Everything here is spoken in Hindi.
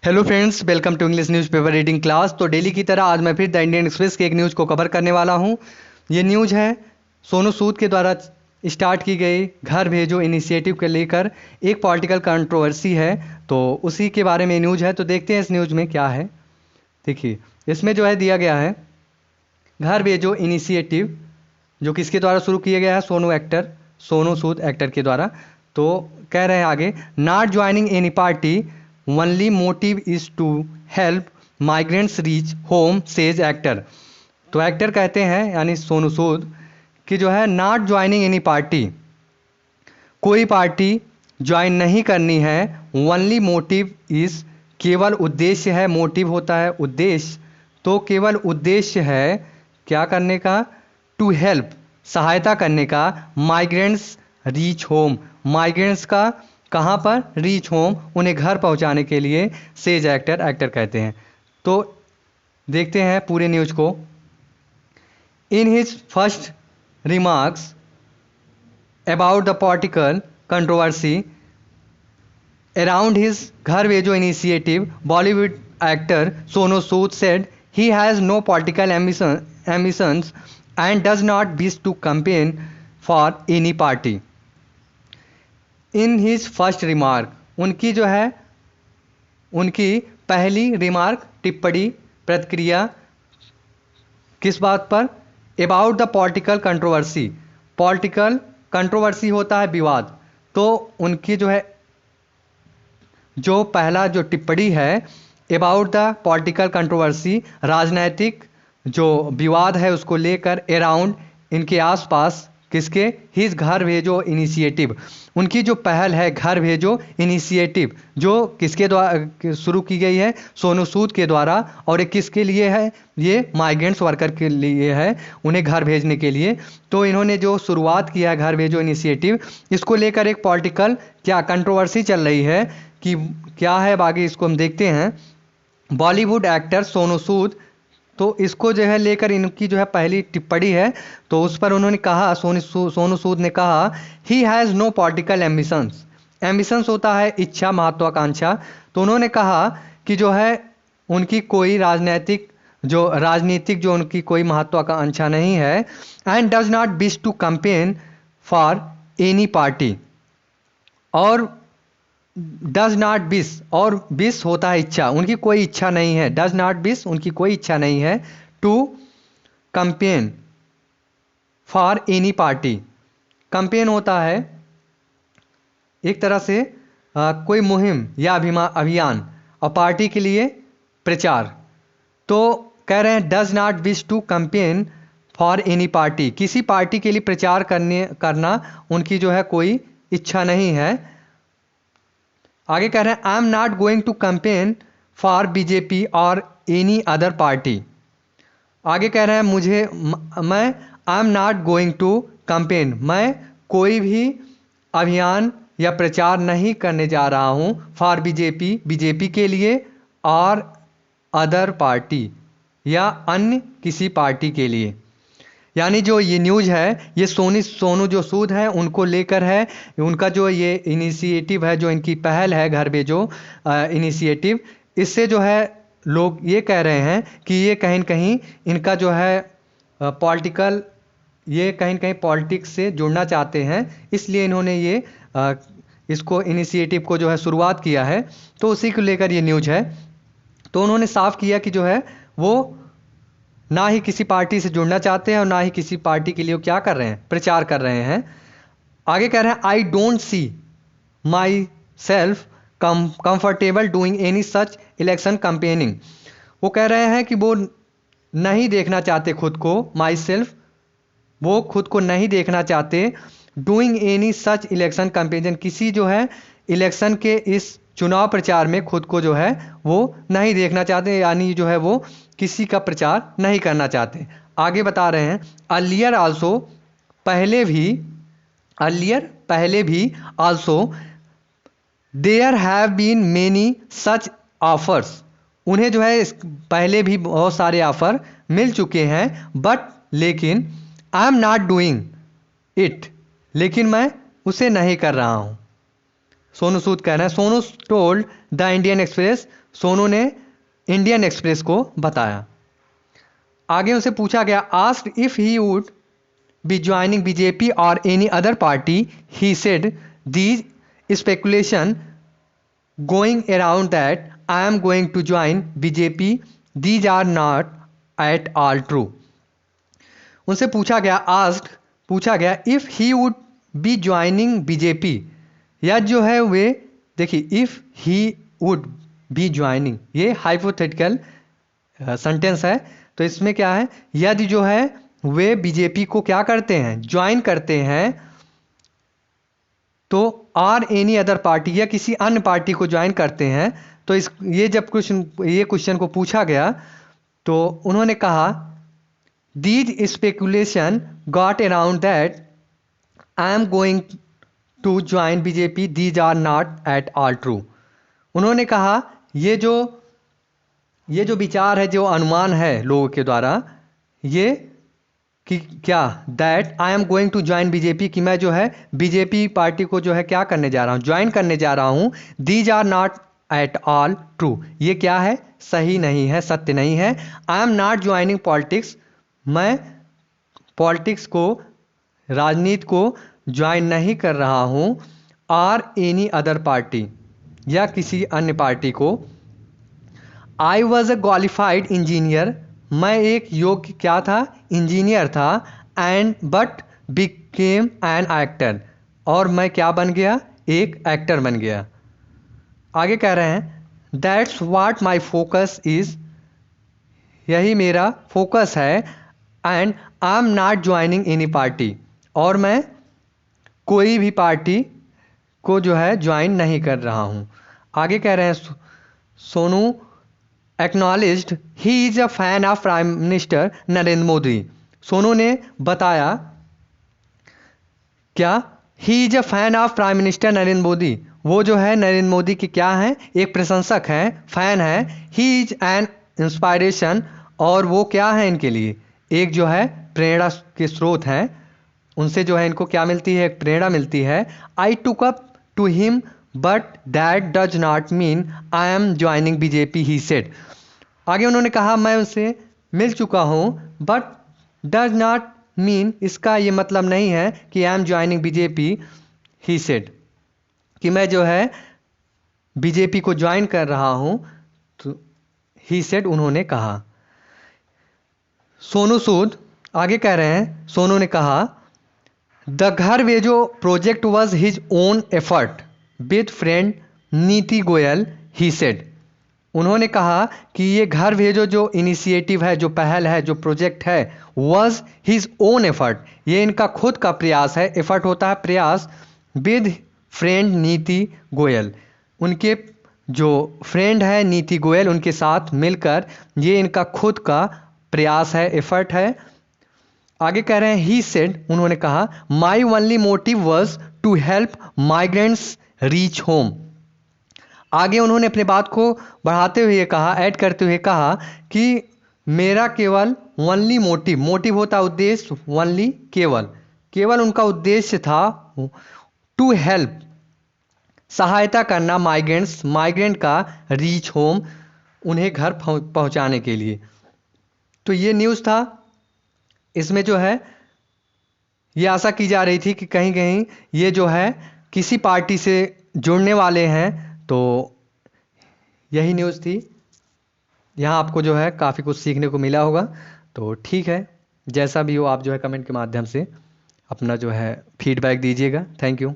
Hello friends, welcome to English newspaper reading class. तो डेली की तरह आज मैं फिर द इंडियन एक्सप्रेस के एक न्यूज़ को कवर करने वाला हूं। ये न्यूज़ है सोनू सूद के द्वारा स्टार्ट की गई घर भेजो इनिशिएटिव के लेकर एक पॉलिटिकल कंट्रोवर्सी है, तो उसी के बारे में न्यूज़ है। तो देखते हैं इस न्यूज़ में क्या है। देखिए, इसमें जो है दिया गया है घर भेजो इनिशिएटिव, जो किसके द्वारा शुरू किया गया है, सोनू सूद एक्टर के द्वारा। तो कह रहे हैं आगे, not joining any party, only motive is to help migrants reach home, says actor. तो एक्टर कहते हैं यानी सोनू सूद कि जो है नॉट ज्वाइनिंग एनी पार्टी, कोई पार्टी ज्वाइन नहीं करनी है। ओनली मोटिव इज, केवल उद्देश्य है, मोटिव होता है उद्देश्य, तो केवल उद्देश्य है क्या करने का, टू हेल्प सहायता करने का, माइग्रेंट्स रीच होम, माइग्रेंट्स का कहाँ पर, रीच होम उन्हें घर पहुँचाने के लिए, सेज एक्टर कहते हैं। तो देखते हैं पूरे न्यूज को। In his first remarks about the political controversy around his Ghar Bhejo initiative, Bollywood actor Sonu Sood said he has no political ambitions and does not wish to campaign for any party. In his first remark, उनकी जो है उनकी पहली रिमार्क, टिप्पणी, प्रतिक्रिया किस बात पर, about the political controversy. Political controversy होता है विवाद, तो उनकी जो है जो पहला जो टिप्पणी है अबाउट द पॉलिटिकल कंट्रोवर्सी, राजनैतिक जो विवाद है उसको लेकर, अराउंड इनके आसपास, किसके, हिज घर भेजो इनिशिएटिव, उनकी जो पहल है घर भेजो इनिशिएटिव, जो किसके द्वारा शुरू की गई है, सोनू सूद के द्वारा। और ये किसके लिए है, ये माइग्रेंट्स वर्कर के लिए है, उन्हें घर भेजने के लिए। तो इन्होंने जो शुरुआत किया है घर भेजो इनिशिएटिव, इसको लेकर एक पॉलिटिकल क्या कंट्रोवर्सी चल रही है कि क्या है, आगे इसको हम देखते हैं। बॉलीवुड एक्टर सोनू सूद, तो इसको जो है लेकर इनकी जो है पहली टिप्पणी है, तो उस पर उन्होंने कहा, सोनू सूद ने कहा, he has no political ambitions. Ambitions होता है इच्छा, महत्वाकांक्षा। तो उन्होंने कहा कि जो है उनकी कोई राजनीतिक जो उनकी कोई महत्वाकांक्षा नहीं है। And does not wish to campaign for any party, और डज नॉट विश, और विश होता है इच्छा, उनकी कोई इच्छा नहीं है, डज नॉट विश उनकी कोई इच्छा नहीं है, to campaign for any party. Campaign होता है एक तरह से कोई मुहिम या अभियान, और पार्टी के लिए प्रचार। तो कह रहे हैं does not wish to campaign for any party, किसी पार्टी के लिए प्रचार करना उनकी जो है कोई इच्छा नहीं है। आगे कह रहे हैं I am not going to campaign for BJP और एनी अदर पार्टी। आगे कह रहे हैं मैं I am not going to campaign, मैं कोई भी अभियान या प्रचार नहीं करने जा रहा हूँ, फॉर बीजेपी के लिए, और अदर पार्टी या अन्य किसी पार्टी के लिए। यानी जो ये न्यूज़ है ये सोनू जो सूद है उनको लेकर है। उनका जो ये इनिशिएटिव है, जो इनकी पहल है घर भेजो इनिशिएटिव, इससे जो है लोग ये कह रहे हैं कि ये कहीं न कहीं इनका जो है पॉलिटिकल, ये कहीं न कहीं पॉलिटिक्स से जुड़ना चाहते हैं, इसलिए इन्होंने ये इसको इनिशिएटिव को जो है शुरुआत किया है। तो उसी को लेकर ये न्यूज़ है। तो उन्होंने साफ किया कि जो है वो ना ही किसी पार्टी से जुड़ना चाहते हैं और ना ही किसी पार्टी के लिए क्या कर रहे हैं, प्रचार कर रहे हैं। आगे कह रहे हैं I don't see my self comfortable doing any such election campaigning. वो कह रहे हैं कि वो नहीं देखना चाहते खुद को, माई सेल्फ, वो खुद को नहीं देखना चाहते, doing any such election campaigning, किसी जो है इलेक्शन के इस चुनाव प्रचार में खुद को जो है वो नहीं देखना चाहते, यानी जो है वो किसी का प्रचार नहीं करना चाहते। आगे बता रहे हैं अर्लियर आल्सो, पहले भी also there have been many such offers, उन्हें जो है पहले भी बहुत सारे ऑफर मिल चुके हैं, बट लेकिन आई एम नॉट डूइंग इट, लेकिन मैं उसे नहीं कर रहा हूँ। सोनू सूद कह रहे हैं, Sonu told the Indian Express, Sonu ने इंडियन एक्सप्रेस को बताया। आगे उनसे पूछा गया, asked if he would be joining BJP और any other party, he said these speculation going around that I am going to join BJP, these are not at all true. उनसे पूछा गया, आस्क्ड पूछा गया, if he would be joining BJP, या जो है वे, देखिए if he would be joining, ये हाइपोथेटिकल सेंटेंस है, तो इसमें क्या है, यदि जो है वे बीजेपी को क्या करते हैं, ज्वाइन करते हैं, तो आर एनी अदर पार्टी, या किसी अन्य पार्टी को ज्वाइन करते हैं, तो इस ये जब क्वेश्चन को पूछा गया तो उन्होंने कहा, these speculation got around that I am going to join BJP, these are not at all true. उन्होंने कहा ये जो विचार है, जो अनुमान है लोगों के द्वारा, ये कि क्या, that I am going to join BJP, कि मैं जो है बीजेपी पार्टी को जो है क्या करने जा रहा हूँ, ज्वाइन करने जा रहा हूँ, these are not at all true, ये क्या है, सही नहीं है, सत्य नहीं है। I am not joining politics, मैं पॉलिटिक्स को, राजनीति को ज्वाइन नहीं कर रहा हूँ, आर एनी अदर पार्टी, या किसी अन्य पार्टी को। I was a qualified engineer, मैं एक योग्य क्या था, इंजीनियर था, and but became an actor, और मैं क्या बन गया, एक एक्टर बन गया। आगे कह रहे हैं, that's watt my focus is, यही मेरा फोकस है, and I am not joining any party, और मैं कोई भी पार्टी को जो है ज्वाइन नहीं कर रहा हूँ। आगे कह रहे हैं, Sonu acknowledged he is a fan of prime minister Narendra Modi, Sonu ने बताया क्या, he is a fan of prime minister Narendra Modi, वो जो है नरेंद्र मोदी के क्या हैं, एक प्रशंसक हैं, फैन है। ही इज एन इंस्पायरेशन, और वो क्या है इनके लिए, एक जो है प्रेरणा के स्रोत हैं, उनसे जो है इनको क्या मिलती है, प्रेरणा मिलती है। I took up to him but that does not mean I am joining BJP, he said. आगे उन्होंने कहा, मैं उनसे मिल चुका हूँ, बट डज नॉट मीन, इसका ये मतलब नहीं है कि आई am joining BJP, he said, कि मैं जो है बीजेपी को ज्वाइन कर रहा हूँ, तो ही सेड, उन्होंने कहा। सोनू सूद आगे कह रहे हैं, सोनू ने कहा, द घर वेजो project was his own effort with friend Niti Goyal, he said. उन्होंने कहा कि ये घर भेजो जो इनिशिएटिव है, जो पहल है, जो प्रोजेक्ट है, वॉज हिज ओन एफर्ट, ये इनका खुद का प्रयास है, एफर्ट होता है प्रयास, विद फ्रेंड नीति गोयल, उनके जो फ्रेंड है नीति गोयल, उनके साथ मिलकर ये इनका खुद का प्रयास है, एफर्ट है। आगे कह रहे हैं, ही सेड, उन्होंने कहा, my only motive was to help migrants reach home. आगे उन्होंने अपने बात को बढ़ाते हुए कहा, ऐड करते हुए कहा कि मेरा केवल ओनली मोटिव, मोटिव होता उद्देश्य, ओनली केवल, केवल उनका उद्देश्य था टू हेल्प, सहायता करना, माइग्रेंट्स, माइग्रेंट का रीच होम, उन्हें घर पहुंचाने के लिए। तो ये न्यूज़ था, इसमें जो है ये आशा की जा रही थी कि कहीं कहीं ये जो है किसी पार्टी से जुड़ने वाले हैं, तो यही न्यूज़ थी। यहाँ आपको जो है काफ़ी कुछ सीखने को मिला होगा, तो ठीक है, जैसा भी हो आप जो है कमेंट के माध्यम से अपना जो है फीडबैक दीजिएगा। Thank you.